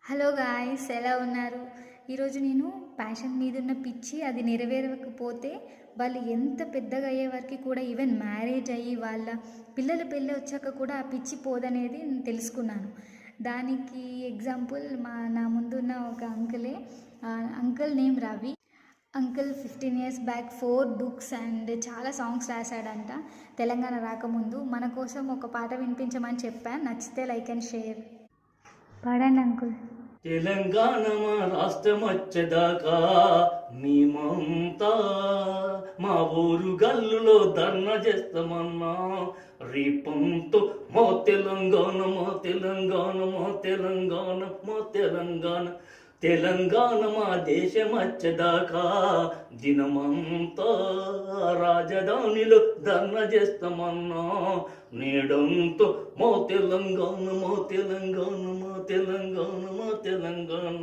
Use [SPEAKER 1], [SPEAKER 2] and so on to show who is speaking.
[SPEAKER 1] Hello guys, ఎలా ఉన్నారు? ఈరోజు నేను ప్యాషన్ మీద ఉన్న పిచ్చి అది నెరవేరకపోతే వాళ్ళు ఎంత పెద్దగా అయ్యే వరకు కూడా ఈవెన్ మ్యారేజ్ అయ్యి వాళ్ళ పిల్లల పెళ్ళి వచ్చాక కూడా ఆ పిచ్చి పోదనేది నేను తెలుసుకున్నాను. దానికి ఎగ్జాంపుల్ నా ముందున్న ఒక అంకులే. Uncle name Ravi. Uncle 15 years back 4 books and చాలా సాంగ్స్ రాశాడంట. తెలంగాణ రాకముందు మన కోసం ఒక పాట వినిపించమని చెప్పాను. నచ్చితే లైక్ అండ్ షేర్. పాడండి అంకుల్.
[SPEAKER 2] తెలంగాణ మా రాష్ట్రం వచ్చేదాకా మేమంతా మా ఊరు గల్లులో ధర్నా చేస్తామన్నా. రేపంతో మా తెలంగాణ మా తెలంగాణ మా తెలంగాణ మా తెలంగాణ తెలంగాణ మా దేశం వచ్చేదాకా దినమంతా రాజధానిలో ధర్నా చేస్తామన్నా. నేడంతో మా తెలంగాణ మా తెలంగాణ మా తెలంగాణ మా తెలంగాణ